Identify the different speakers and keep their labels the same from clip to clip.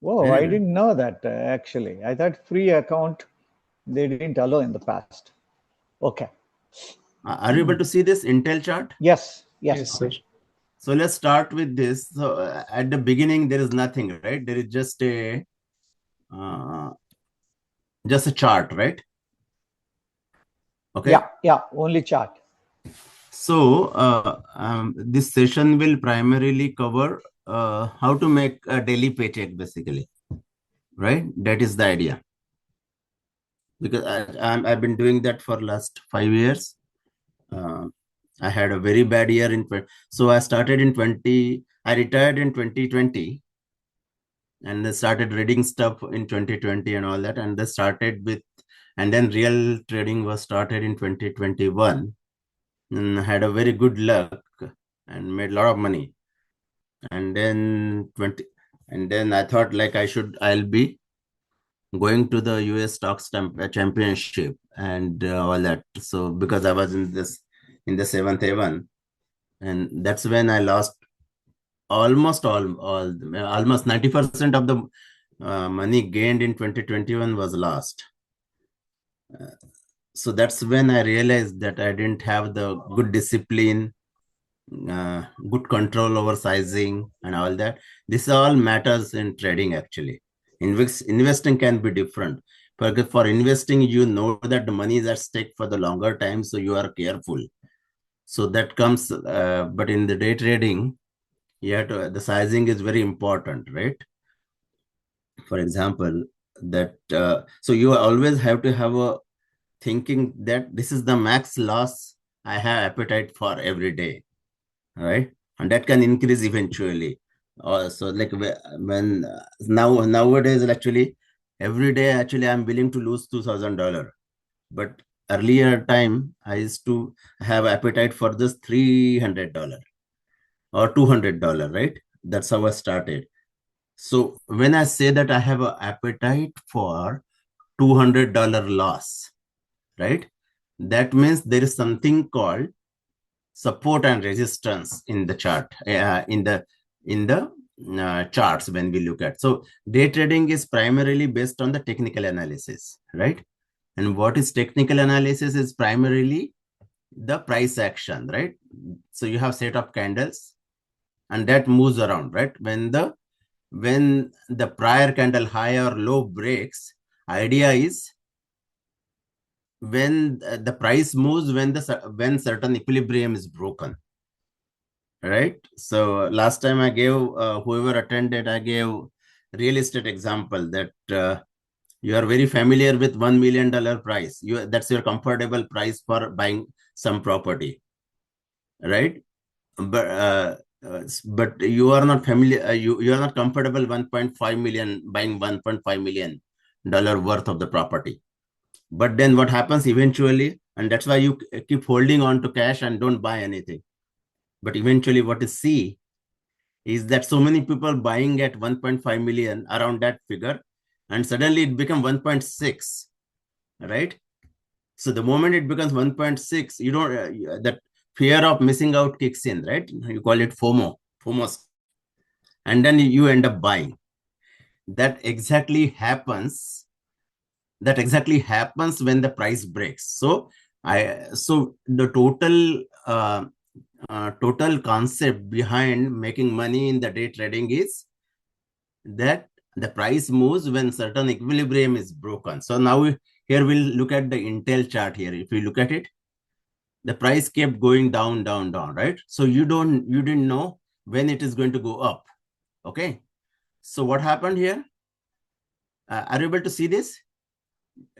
Speaker 1: Whoa, I didn't know that actually. I thought free account they didn't allow in the past. Okay.
Speaker 2: Are you able to see this Intel chart?
Speaker 1: Yes.
Speaker 3: Yes, sir.
Speaker 2: So let's start with this. So at the beginning, there is nothing, right? There is just a chart, right? Okay.
Speaker 1: Yeah, only chart.
Speaker 2: So this session will primarily cover how to make a daily paycheck, basically, right? That is the idea. Because I've been doing that for last 5 years. I had a very bad year so I started in I retired in 2020 and then started reading stuff in 2020 and all that. And then real trading was started in 2021 and had a very good luck and made a lot of money. And then I thought like I'll be going to the US stocks championship and all that. So because I was in the seventh heaven, and that's when I lost almost 90% of the money gained in 2021 was lost. So that's when I realized that I didn't have the good discipline, good control over sizing and all that. This all matters in trading actually. Investing can be different. For investing, you know that the money is at stake for the longer time, so you are careful. So that comes, but in the day trading, the sizing is very important, right? For example, so you always have to have a thinking that this is the max loss I have appetite for every day, right? And that can increase eventually. So like when nowadays actually every day actually I'm willing to lose $2,000, but earlier time I used to have appetite for this $300 or $200, right? That's how I started. So when I say that I have an appetite for $200 loss, right? That means there is something called support and resistance in the chart, in the charts when we look at. So day trading is primarily based on the technical analysis, right? And what is technical analysis is primarily the price action, right? So you have set of candles and that moves around, right? When the prior candle high or low breaks, idea is when the price moves when certain equilibrium is broken, right? So last time I gave whoever attended, I gave real estate example that you are very familiar with $1 million price. That's your comfortable price for buying some property, right? But you are not familiar. You are not comfortable 1.5 million buying $1.5 million worth of the property. But then what happens eventually, and that's why you keep holding on to cash and don't buy anything. But eventually what you see is that so many people buying at 1.5 million around that figure, and suddenly it becomes 1.6, right? So the moment it becomes 1.6, you don't, that fear of missing out kicks in, right? You call it FOMO, and then you end up buying. That exactly happens when the price breaks. So the total concept behind making money in the day trading is that the price moves when certain equilibrium is broken. So now here we'll look at the Intel chart here. If we look at it, the price kept going down, right? So you didn't know when it is going to go up. Okay. So what happened here? Are you able to see this?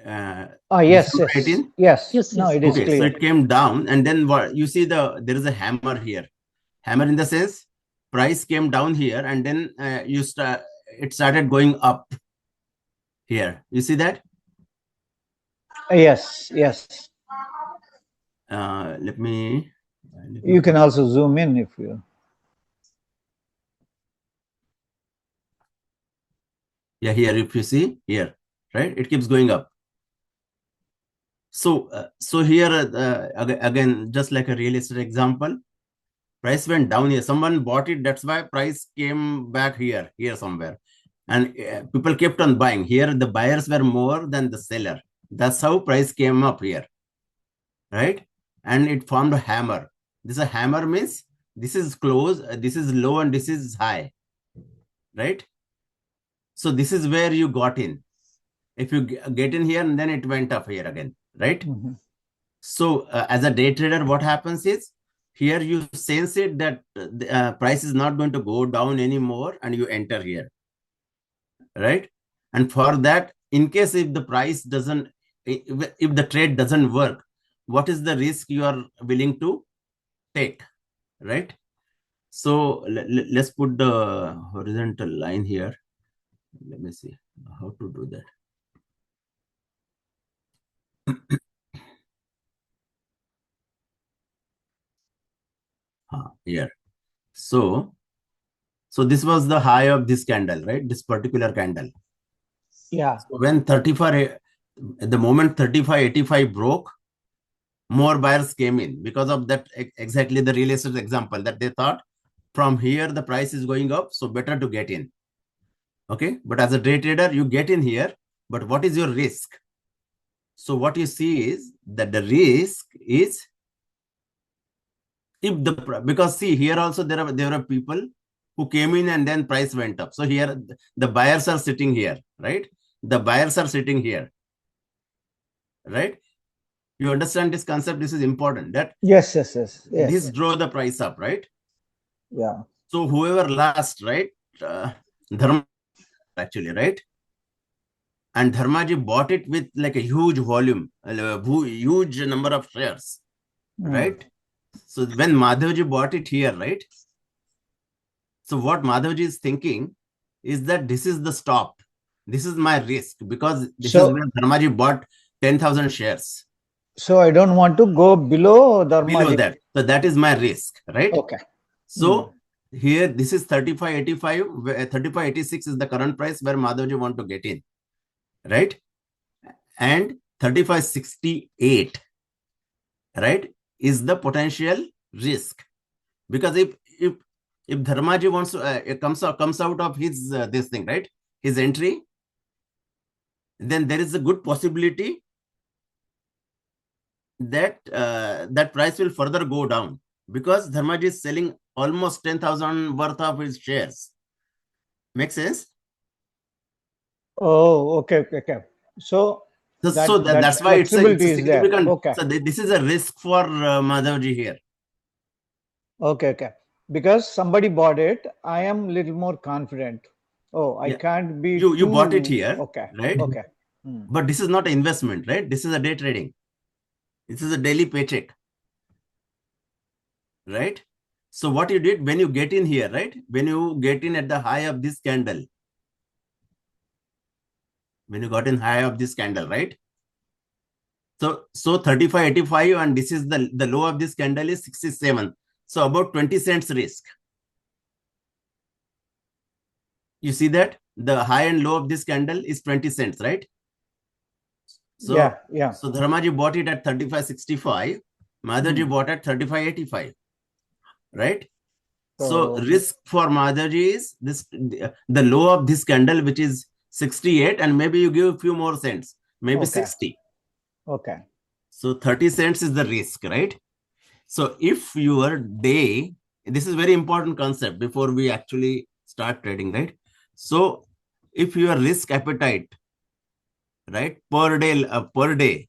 Speaker 1: Yes.
Speaker 3: No,
Speaker 1: it is
Speaker 2: okay,
Speaker 1: clear.
Speaker 2: so it came down, and then what you see, there is a hammer here. Hammer in the sense price came down here, and then it started going up here. You see that?
Speaker 1: Yes.
Speaker 2: Let me.
Speaker 1: You can also zoom in if you.
Speaker 2: Yeah, here if you see here, right? It keeps going up. So here again, just like a real estate example, price went down here. Someone bought it. That's why price came back here somewhere. And people kept on buying. Here, the buyers were more than the seller. That's how price came up here, right? And it formed a hammer. This a hammer means this is close, this is low, and this is high, right? So this is where you got in. If you get in here, and then it went up here again, right?
Speaker 1: Mm-hmm.
Speaker 2: So as a day trader, what happens is here you sense it that the price is not going to go down anymore, and you enter here, right? And for that, in case if the price doesn't, if the trade doesn't work, what is the risk you are willing to take, right? So let's put the horizontal line here. Let me see how to do that. Here. So this was the high of this candle, right? This particular candle.
Speaker 1: Yeah.
Speaker 2: So when 35, at the moment 35.85 broke, more buyers came in because of that, exactly the real estate example, that they thought from here the price is going up, so better to get in. Okay, but as a day trader, you get in here, but what is your risk? So what you see is that the risk is, if the, because see here also there are people who came in and then price went up. So here the buyers are sitting here, right? The buyers are sitting here, right? You understand this concept? This is important, that
Speaker 1: Yes.
Speaker 2: this drove the price up, right?
Speaker 1: Yeah.
Speaker 2: So whoever last, right? Dharma actually, right? And Dharmaji bought it with like a huge volume, huge number of shares, right? So when Madhavji bought it here, right? So what Madhavji is thinking is that this is the stop. This is my risk, because this is when Dharmaji bought 10,000 shares.
Speaker 1: So I don't want to go below Dharmaji.
Speaker 2: Below that. So that is my risk, right?
Speaker 1: Okay.
Speaker 2: So here, this is 35.85, 35.86 is the current price where Madhavji want to get in, right? And 35.68, right, is the potential risk. Because if Dharmaji wants to, it comes out of his this thing, right, his entry, then there is a good possibility that that price will further go down, because Dharmaji is selling almost 10,000 worth of his shares. Make sense?
Speaker 1: Oh, okay. So
Speaker 2: that's why it's a significant.
Speaker 1: Okay.
Speaker 2: So this is a risk for Madhavji here.
Speaker 1: Okay. Because somebody bought it, I am a little more confident. Oh, I can't be.
Speaker 2: You bought it here,
Speaker 1: okay,
Speaker 2: right?
Speaker 1: Okay.
Speaker 2: But this is not an investment, right? This is a day trading. This is a daily paycheck, right? So what you did when you get in here, right? When you get in at the high of this candle, when you got in high of this candle, right? So 35.85, and this is the low of this candle is 67. So about 20 cents risk. You see that the high and low of this candle is 20 cents, right? So
Speaker 1: yeah.
Speaker 2: So Dharmaji bought it at 35.65. Madhavji bought at 35.85, right? So risk for Madhavji is this, the low of this candle, which is 68, and maybe you give a few more cents, maybe 60.
Speaker 1: Okay.
Speaker 2: So 30 cents is the risk, right? So if your day, this is very important concept before we actually start trading, right? So if your risk appetite, right, per day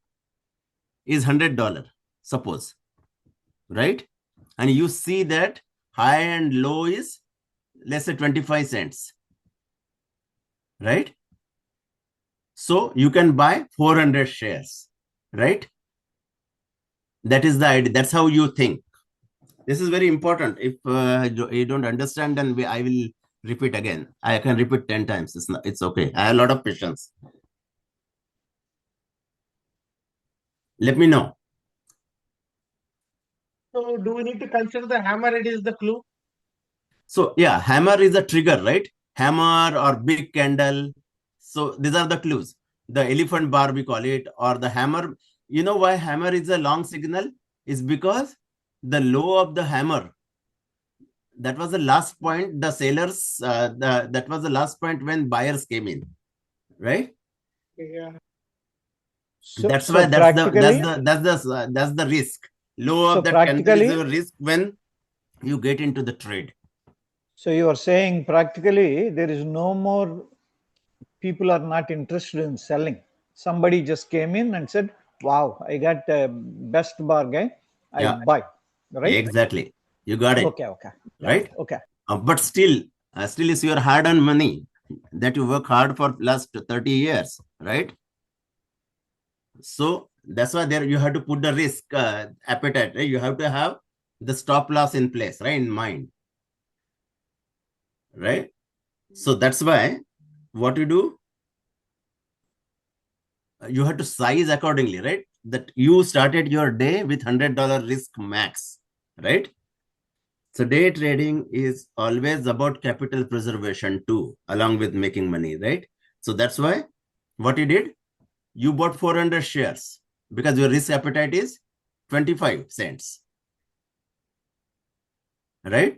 Speaker 2: is $100, suppose, right? And you see that high and low is, let's say, 25 cents, right? So you can buy 400 shares, right? That is the idea. That's how you think. This is very important. If you don't understand, then I will repeat again. I can repeat 10 times. It's okay. I have a lot of patience. Let me know.
Speaker 3: So do we need to consider the hammer? It is the clue.
Speaker 2: So yeah, hammer is a trigger, right? Hammer or big candle. So these are the clues. The elephant bar, we call it, or the hammer. You know why hammer is a long signal? Is because the low of the hammer, that was the last point. The sellers, that was the last point when buyers came in, right?
Speaker 3: Yeah.
Speaker 2: That's
Speaker 1: So
Speaker 2: why
Speaker 1: practically,
Speaker 2: that's the risk. Low
Speaker 1: so
Speaker 2: of that candle is
Speaker 1: practically,
Speaker 2: your risk when you get into the trade.
Speaker 1: so you are saying practically there is no more, people are not interested in selling. Somebody just came in and said, wow, I got a best bargain, I
Speaker 2: Yeah,
Speaker 1: buy, right?
Speaker 2: exactly. You got it,
Speaker 1: Okay, okay, got it.
Speaker 2: right?
Speaker 1: Okay.
Speaker 2: But still is your hard-earned money that you work hard for last 30 years, right? So that's why there you have to put the risk appetite, right? You have to have the stop loss in place, right? In mind, right? So that's why what you do, you have to size accordingly, right? That you started your day with $100 risk max, right? So day trading is always about capital preservation too, along with making money, right? So that's why what you did, you bought 400 shares because your risk appetite is 25 cents, right?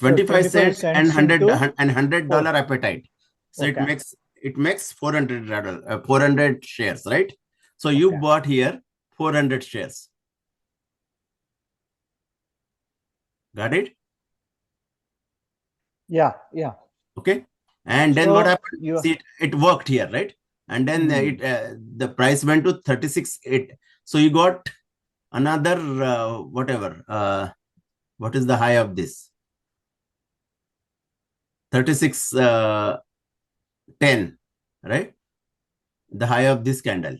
Speaker 1: So
Speaker 2: 25
Speaker 1: 25
Speaker 2: cents and
Speaker 1: cents
Speaker 2: 100
Speaker 1: into
Speaker 2: and $100
Speaker 1: 4.
Speaker 2: appetite. So
Speaker 1: Okay,
Speaker 2: it makes 400 shares, right? So you
Speaker 1: okay.
Speaker 2: bought here 400 shares. Got it?
Speaker 1: Yeah, yeah.
Speaker 2: Okay. And then what
Speaker 1: So
Speaker 2: happened?
Speaker 1: you,
Speaker 2: See, it worked here, right? And then the price went to 36.8. So you got another whatever. What is the high of this? 36.10, right? The high of this candle.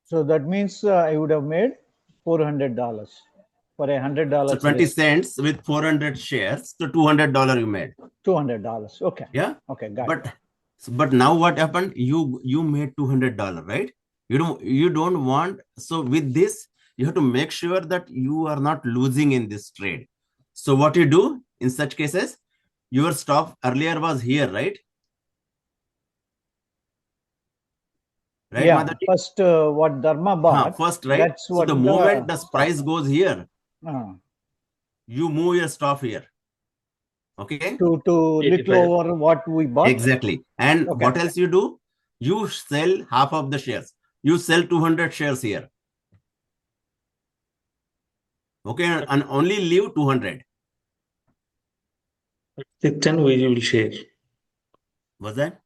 Speaker 1: so that means I would have made $400 for a
Speaker 2: So
Speaker 1: $100
Speaker 2: 20
Speaker 1: risk.
Speaker 2: cents with 400 shares, so $200 you made.
Speaker 1: $200. Okay.
Speaker 2: Yeah.
Speaker 1: Okay, got it.
Speaker 2: But now what happened? You made $200, right? You don't want, so with this, you have to make sure that you are not losing in this trade. So what you do in such cases, your stop earlier was here, right? Right,
Speaker 1: Yeah,
Speaker 2: Madhavi?
Speaker 1: first what Dharma bought,
Speaker 2: First, right?
Speaker 1: that's
Speaker 2: So the
Speaker 1: what
Speaker 2: moment
Speaker 1: the
Speaker 2: the
Speaker 1: stop.
Speaker 2: price goes here,
Speaker 1: Uh,
Speaker 2: you move your stop here. Okay.
Speaker 1: to little
Speaker 3: 85.
Speaker 1: over what we bought.
Speaker 2: Exactly. And
Speaker 1: Okay.
Speaker 2: what else you do? You sell half of the shares. You sell 200 shares here. Okay. And only leave 200.
Speaker 4: 610 we will share.
Speaker 2: Was that?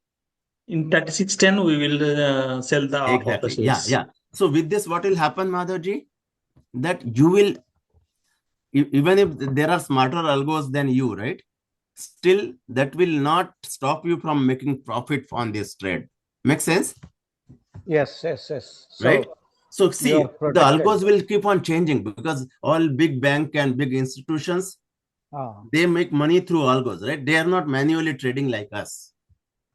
Speaker 4: In 3610 we will sell the half of the
Speaker 2: Exactly. Yeah.
Speaker 4: shares.
Speaker 2: Yeah. So with this, what will happen, Madhavji? That you will, even if there are smarter algos than you, right? Still, that will not stop you from making profit on this trade. Make sense?
Speaker 1: Yes, yes, yes.
Speaker 2: Right?
Speaker 1: So
Speaker 2: So
Speaker 1: you are
Speaker 2: see, the
Speaker 1: protected.
Speaker 2: algos will keep on changing because all big bank and big institutions,
Speaker 1: Ah,
Speaker 2: they make money through algos, right? They are not manually trading like us.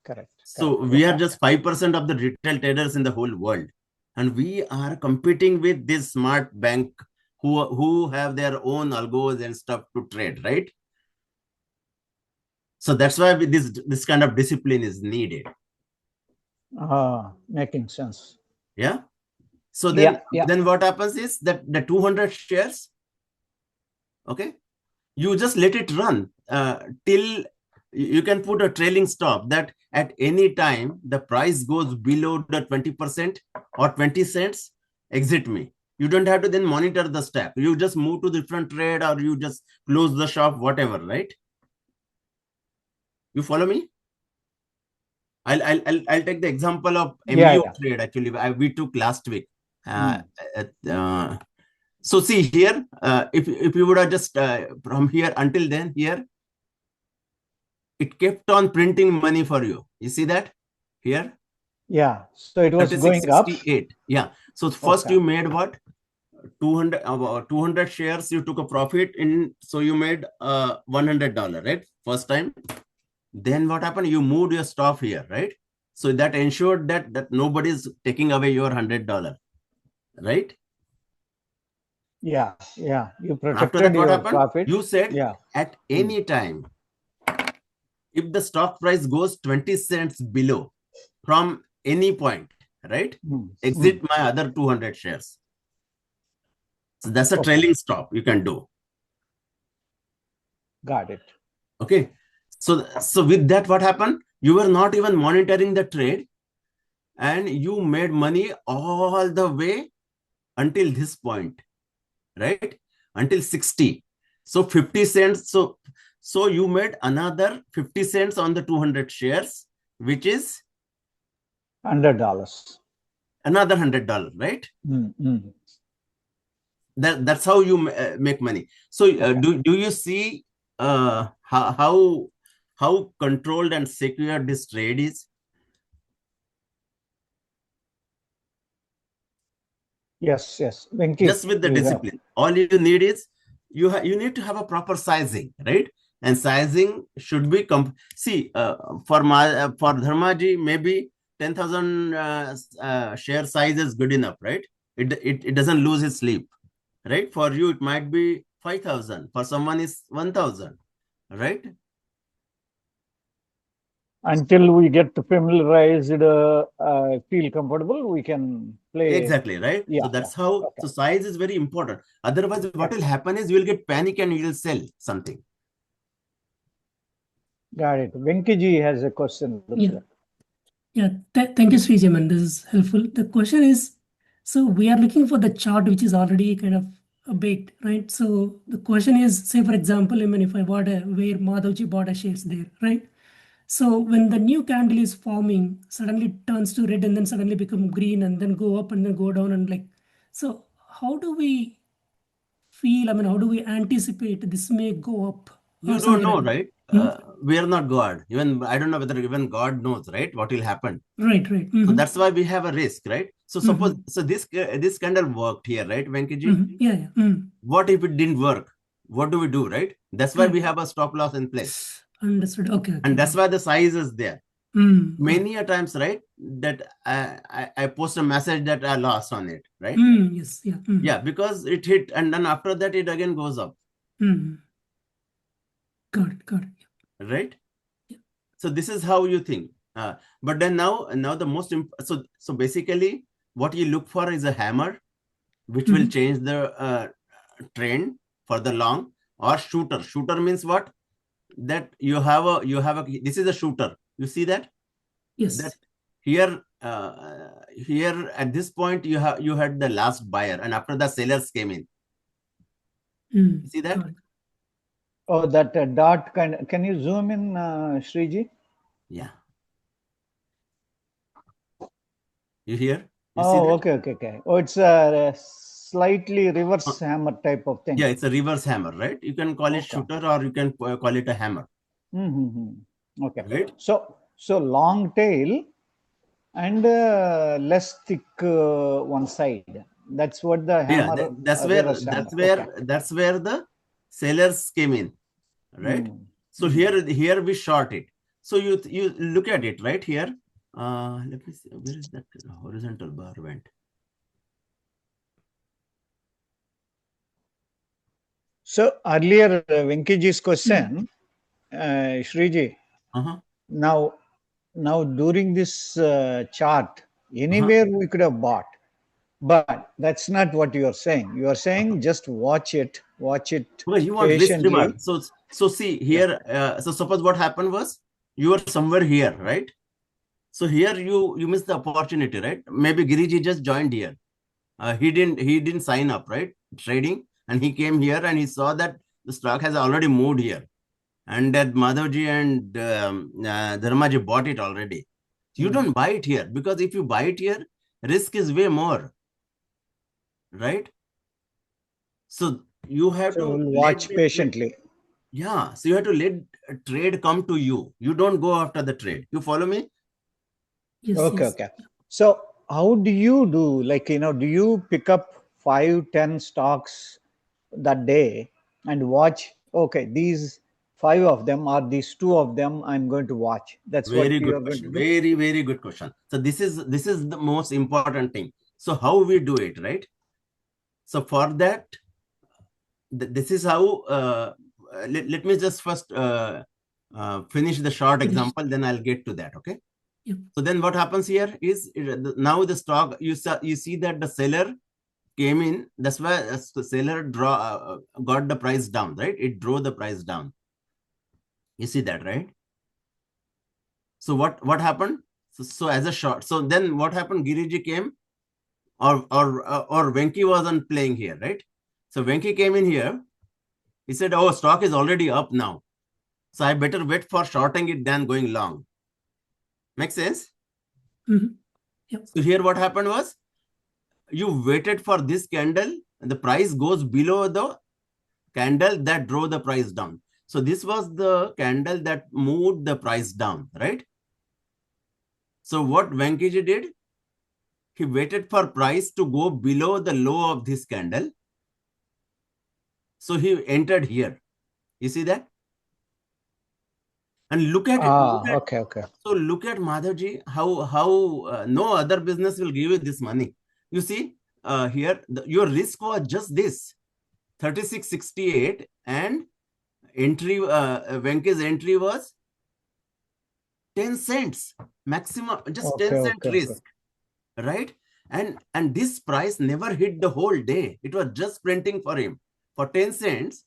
Speaker 1: correct,
Speaker 2: So
Speaker 1: correct.
Speaker 2: we are
Speaker 1: Okay.
Speaker 2: just 5% of the retail traders in the whole world. And we are competing with this smart bank who have their own algos and stuff to trade, right? So that's why this kind of discipline is needed.
Speaker 1: Making sense.
Speaker 2: Yeah. So
Speaker 1: Yeah,
Speaker 2: then
Speaker 1: yeah.
Speaker 2: what happens is that the 200 shares, okay, you just let it run till you can put a trailing stop that at any time the price goes below the 20% or 20 cents, exit me. You don't have to then monitor the step. You just move to different trade or you just close the shop, whatever, right? You follow me? I'll take the example of
Speaker 1: Yeah,
Speaker 2: MU
Speaker 1: yeah.
Speaker 2: trade. Actually, we took last week. So see here, if you would have just from here until then here, it kept on printing money for you. You see that here?
Speaker 1: Yeah. So it was going up.
Speaker 2: 36.68. Yeah. So first
Speaker 1: Okay.
Speaker 2: you made what? 200 shares you took a profit in. So you made $100, right? First time. Then what happened? You moved your stop here, right? So that ensured that nobody's taking away your $100, right?
Speaker 1: Yeah, yeah. You
Speaker 2: After that,
Speaker 1: protected
Speaker 2: what
Speaker 1: your
Speaker 2: happened?
Speaker 1: profit.
Speaker 2: You said
Speaker 1: Yeah.
Speaker 2: at any time, if the stock price goes 20 cents below from any point, right? Exit my other 200 shares. So that's a
Speaker 1: Okay.
Speaker 2: trailing stop you can do.
Speaker 1: Got it.
Speaker 2: Okay. So with that, what happened? You were not even monitoring the trade, and you made money all the way until this point, right? Until 60. So 50 cents. So you made another 50 cents on the 200 shares, which is
Speaker 1: $100.
Speaker 2: another $100, right?
Speaker 1: Mm-hmm.
Speaker 2: That's how you make money. So do you see how controlled and secure this trade is?
Speaker 1: Yes, yes. Venki,
Speaker 2: Just with the discipline, all you need is you need to have a proper sizing, right? And sizing should be for Dharmaji, maybe 10,000 share size is good enough, right? It doesn't lose its sleep, right? For you, it might be 5,000. For someone, is 1,000, right?
Speaker 1: until we get familiarized, feel comfortable, we can play.
Speaker 2: Exactly, right?
Speaker 1: Yeah,
Speaker 2: so that's how.
Speaker 1: Okay.
Speaker 2: So size is very important. Otherwise, what will happen is you will get panic and you will sell something.
Speaker 1: Got it. Venki ji has a question.
Speaker 5: Yeah, thank you, Srijaman. This is helpful. The question is, so we are looking for the chart which is already kind of baked, right? So the question is, say for example, I mean, if I bought where Madhavji bought a shares there, right? So when the new candle is forming, suddenly it turns to red and then suddenly become green and then go up and then go down and like, so how do we feel? I mean, how do we anticipate this may go up?
Speaker 2: You don't know, right? We are not God. Even I don't know whether even God knows, right? What will happen?
Speaker 5: Right.
Speaker 2: So that's why we have a risk, right? So suppose this candle worked here, right, Venkiji?
Speaker 5: Yeah.
Speaker 2: What if it didn't work? What do we do, right? That's why we have a stop loss in place.
Speaker 5: Understood. Okay.
Speaker 2: And that's why the size is there. Many a times, right, that I post a message that I lost on it, right?
Speaker 5: Yes. Yeah.
Speaker 2: Yeah, because it hit and then after that it again goes up.
Speaker 5: Got it.
Speaker 2: Right? Yeah. So this is how you think. But then now the most so basically what you look for is a hammer, which will change the trend for the long, or shooter. Shooter means what? That you have a this is a shooter. You see that?
Speaker 5: Yes.
Speaker 2: That here at this point you had the last buyer, and after the sellers came in. You see that?
Speaker 1: Oh, that dot can you zoom in, Sriji?
Speaker 2: Yeah. You hear? You
Speaker 1: see that? Okay. Oh, it's a slightly reverse hammer type of thing.
Speaker 2: Yeah, it's a reverse hammer, right? You can call it shooter or you can call it a hammer.
Speaker 1: Okay.
Speaker 2: Right?
Speaker 1: So long tail and less thick one side. That's what the hammer.
Speaker 2: Yeah, that's where the sellers came in, right? So here we short it. So you look at it right here. Let me see, where is that horizontal bar went?
Speaker 1: So earlier, Venkiji's question, Sriji. Now during this chart, anywhere we could have bought, but that's not what you are saying. You are saying just watch it
Speaker 2: Well, you want risk
Speaker 1: patiently.
Speaker 2: reward. So see here. So suppose what happened was you were somewhere here, right? So here you missed the opportunity, right? Maybe Giriji just joined here. He didn't sign up, right? Trading, and he came here and he saw that the stock has already moved here, and that Madhavji and Dharmaji bought it already. You don't buy it here, because if you buy it here, risk is way more, right? So you have to
Speaker 1: watch patiently.
Speaker 2: Yeah, so you have to let a trade come to you. You don't go after the trade. You follow me?
Speaker 5: Yes.
Speaker 1: Okay. So how do you do? Like, do you pick up 5-10 stocks that day and watch? Okay, these 5 of them or these 2 of them I'm going to watch. That's
Speaker 2: very
Speaker 1: what
Speaker 2: good question. Very, very good question. So this is the most important thing. So how we do it, right? So for that, this is how. Let me just first finish the short example, then I'll get to that. Okay.
Speaker 5: Yep.
Speaker 2: So then what happens here is now the stock, you see that the seller came in. That's why the seller got the price down, right? It drove the price down. You see that, right? So what happened? So as a short, so then what happened? Giriji came, or Venki wasn't playing here, right? So Venki came in here. He said, "Oh, stock is already up now, so I better wait for shorting it than going long." Make sense?
Speaker 5: Mhm. Yep.
Speaker 2: So here what happened was, you waited for this candle, and the price goes below the candle that drove the price down. So this was the candle that moved the price down, right? So what Venkiji did, he waited for price to go below the low of this candle. So he entered here. You see that? And look at it.
Speaker 1: Okay.
Speaker 2: So look at Madhavji, how no other business will give you this money. You see, here your risk was just this 36.68, and entry Venki's entry was 10 cents maximum, just 10 cent risk, right? And this price never hit the whole day. It was just printing for him for 10 cents.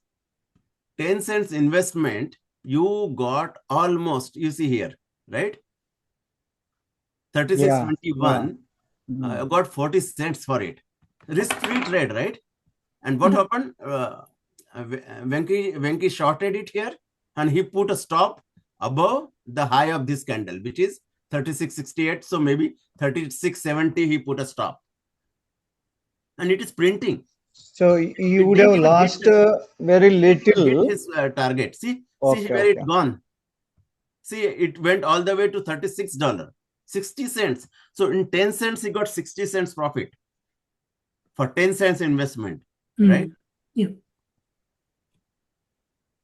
Speaker 2: 10 cents investment, you got almost, you see here, right? 36.21. I got 40 cents for it. Risk-free trade, right? And what happened? Venki shorted it here, and he put a stop above the high of this candle, which is 36.68. So maybe 36.70, he put a stop. And it is printing.
Speaker 1: So you would have lost very little.
Speaker 2: Hit his target. See where it gone. See, it went all the way to $36, 60 cents. So in 10 cents, he got 60 cents profit for 10 cents investment, right?
Speaker 5: Yeah.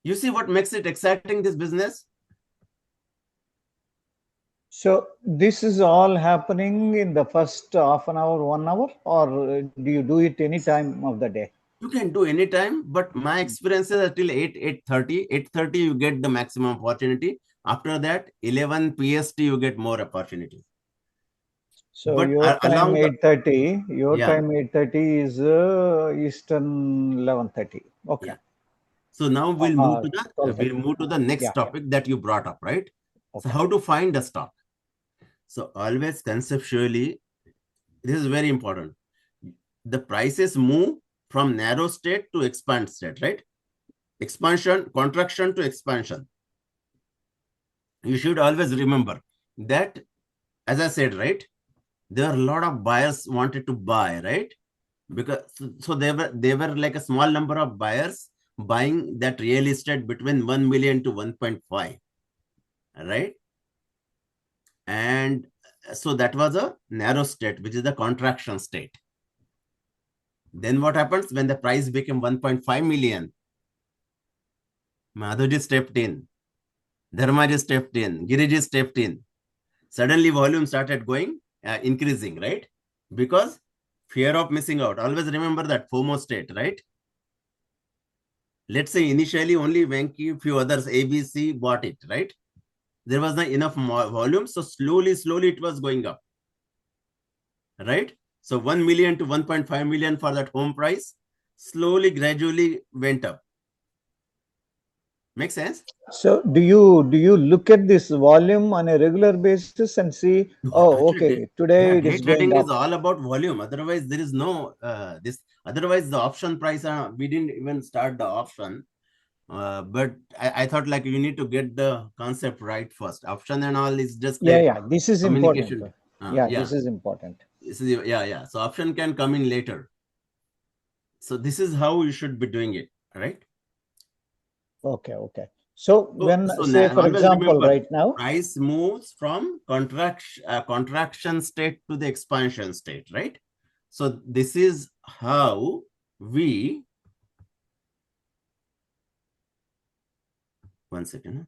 Speaker 2: You see what makes it exciting, this business?
Speaker 1: So this is all happening in the first half an hour, 1 hour, or do you do it any time of the day?
Speaker 2: You can do any time, but my experience is until 8:30. 8:30, you get the maximum opportunity. After that, 11 PST, you get more opportunity.
Speaker 1: So
Speaker 2: But
Speaker 1: your time
Speaker 2: along
Speaker 1: 8:30, your
Speaker 2: Yeah.
Speaker 1: time 8:30 is Eastern 11:30. Okay.
Speaker 2: Yeah. So now we'll move to the
Speaker 1: 12:30.
Speaker 2: next
Speaker 1: Yeah.
Speaker 2: topic that you brought up, right?
Speaker 1: Okay.
Speaker 2: So how to find a stock? So always conceptually, this is very important. The prices move from narrow state to expand state, right? Expansion, contraction to expansion. You should always remember that, as I said, right? There are a lot of buyers wanted to buy, right? Because so they were like a small number of buyers buying that real estate between 1 million to 1.5, right? And so that was a narrow state, which is the contraction state. Then what happens when the price became 1.5 million? Madhuji stepped in, Dharmaji stepped in, Giriji stepped in. Suddenly volume started going, increasing, right? Because fear of missing out. Always remember that FOMO state, right? Let's say initially only Venki, few others, ABC bought it, right? There was not enough volume. So slowly it was going up, right? So 1 million to 1.5 million for that home price, slowly, gradually went up. Make sense?
Speaker 1: So do you look at this volume on a regular basis and see, oh, okay, today it
Speaker 2: Day
Speaker 1: is going
Speaker 2: trading
Speaker 1: up?
Speaker 2: is all about volume. Otherwise, there is no this. Otherwise, the option price, we didn't even start the option. But I thought like you need to get the concept right first. Option and all is just
Speaker 1: Yeah. This is important.
Speaker 2: communication.
Speaker 1: Yeah, this is important.
Speaker 2: Yeah. So option can come in later. So this is how you should be doing it, right?
Speaker 1: Okay. So when, say, for
Speaker 2: always
Speaker 1: example,
Speaker 2: remember,
Speaker 1: right now,
Speaker 2: price moves from contraction state to the expansion state, right? So this is how we, one second.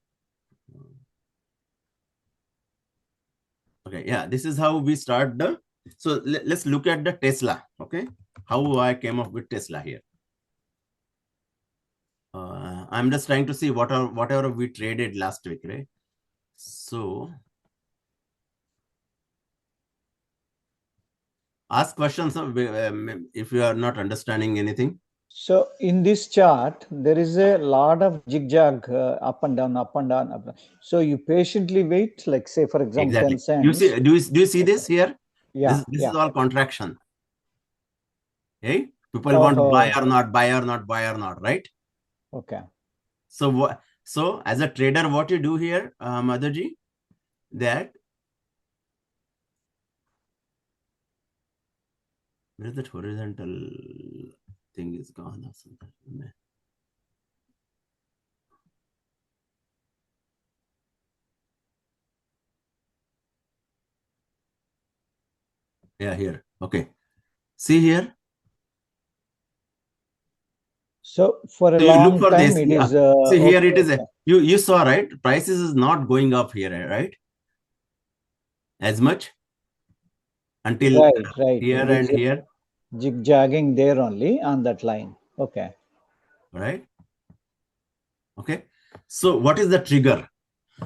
Speaker 2: Okay, yeah, this is how we start the, so let's look at the Tesla, okay? How I came up with Tesla here. I'm just trying to see whatever we traded last week, right? So ask questions if you are not understanding anything.
Speaker 1: So in this chart, there is a lot of zigzag up and down, up and down, up. So you patiently wait, like say for example,
Speaker 2: Exactly.
Speaker 1: 10 cents.
Speaker 2: You see, do you see this here?
Speaker 1: Yeah,
Speaker 2: This is all contraction. Hey, people
Speaker 1: Oh,
Speaker 2: want buy
Speaker 1: oh.
Speaker 2: or not, buy or not, buy or not, right?
Speaker 1: Okay.
Speaker 2: So what? So as a trader, what you do here, Madhaji, that where is that horizontal thing is gone or something? Yeah, here. Okay. See here.
Speaker 1: So for a
Speaker 2: So you look
Speaker 1: long
Speaker 2: for
Speaker 1: time,
Speaker 2: this.
Speaker 1: it
Speaker 2: Yeah.
Speaker 1: is.
Speaker 2: See here
Speaker 1: Okay,
Speaker 2: it is.
Speaker 1: okay.
Speaker 2: You saw, right? Prices is not going up here, right? As much until
Speaker 1: Right.
Speaker 2: here
Speaker 1: It
Speaker 2: and
Speaker 1: is
Speaker 2: here,
Speaker 1: zigzagging there only on that line. Okay.
Speaker 2: right? Okay. So what is the trigger?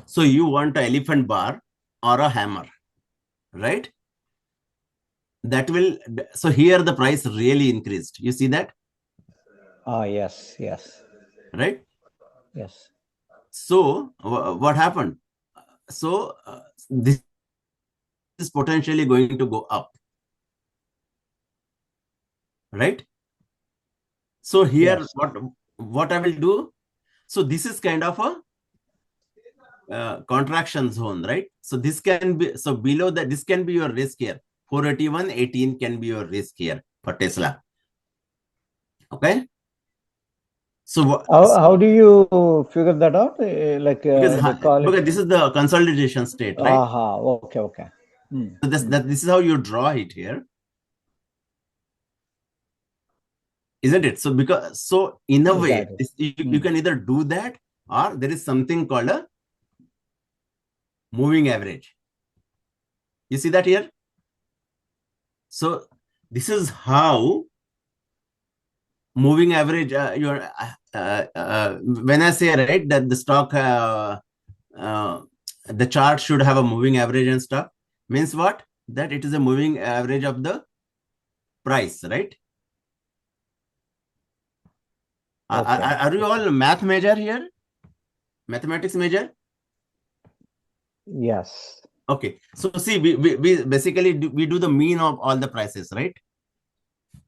Speaker 2: So you want an elephant bar or a hammer, right? That will, so here the price really increased. You see that,
Speaker 1: Ah, yes.
Speaker 2: right?
Speaker 1: Yes.
Speaker 2: So what happened? So this is potentially going to go up, right? So here,
Speaker 1: Yes.
Speaker 2: what I will do? So this is kind of a contraction zone, right? So this can be, so below that, this can be your risk here. 481.18 can be your risk here for Tesla. Okay. So
Speaker 1: How do you figure that out? Like they call
Speaker 2: because
Speaker 1: it.
Speaker 2: this is the consolidation state, right?
Speaker 1: Aha. Okay.
Speaker 2: So this is how you draw it here, isn't it? So because, so in a way,
Speaker 1: Got it.
Speaker 2: you can either do that, or there is something called a moving average. You see that here? So this is how moving average, when I say, right, that the stock, the chart should have a moving average and stuff, means what? That it is a moving average of the price, right?
Speaker 1: Okay.
Speaker 2: Are you all math major here? Mathematics major?
Speaker 1: Yes.
Speaker 2: Okay. So see, we basically we do the mean of all the prices, right?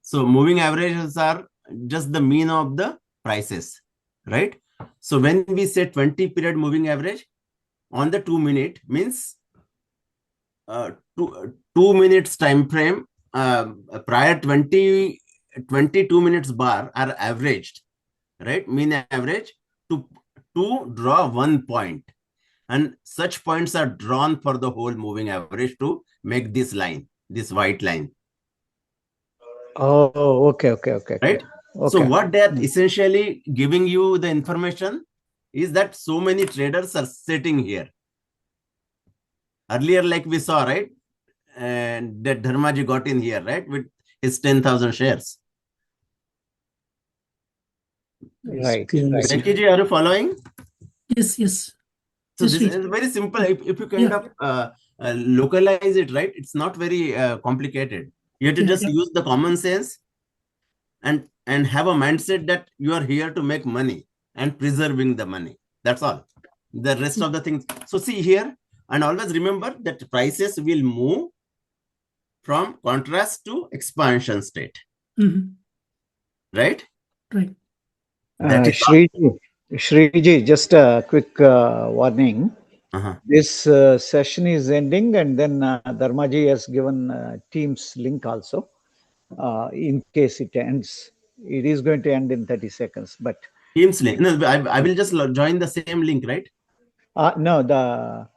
Speaker 2: So moving averages are just the mean of the prices, right? So when we say 20 period moving average on the 2 minute, means 2 minutes time frame, prior 22 minutes bar are averaged, right? Mean average to draw 1 point, and such points are drawn for the whole moving average to make this line, this white line.
Speaker 1: Oh, okay.
Speaker 2: Right? So what they're essentially giving you the information is that so many traders are sitting here. Earlier, like we saw, right? And that Dharmaji got in here, right? With his 10,000 shares.
Speaker 1: Right.
Speaker 2: Venkiji, are you following?
Speaker 5: Yes.
Speaker 2: So
Speaker 5: Yes,
Speaker 2: this
Speaker 5: Sri.
Speaker 2: is very simple. If you kind of localize it, right? It's not very complicated. You have to just use the common sense and have a mindset that you are here to make money and preserving the money. That's all. The rest of the things. So see here, and always remember that prices will move from contrast to expansion state. Right?
Speaker 5: Right.
Speaker 2: That is
Speaker 1: Shriji, just a quick warning. This session is ending, and then Dharmaji has given Teams link also. In case it ends, it is going to end in 30 seconds. But
Speaker 2: Teams link. No, I will just join the same link, right?
Speaker 1: No,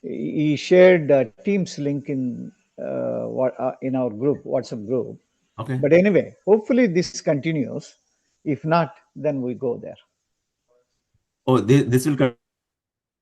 Speaker 1: he shared Teams link in in our group, WhatsApp group.
Speaker 2: Okay.
Speaker 1: But anyway, hopefully this continues. If not, then we go there.
Speaker 2: Oh, this will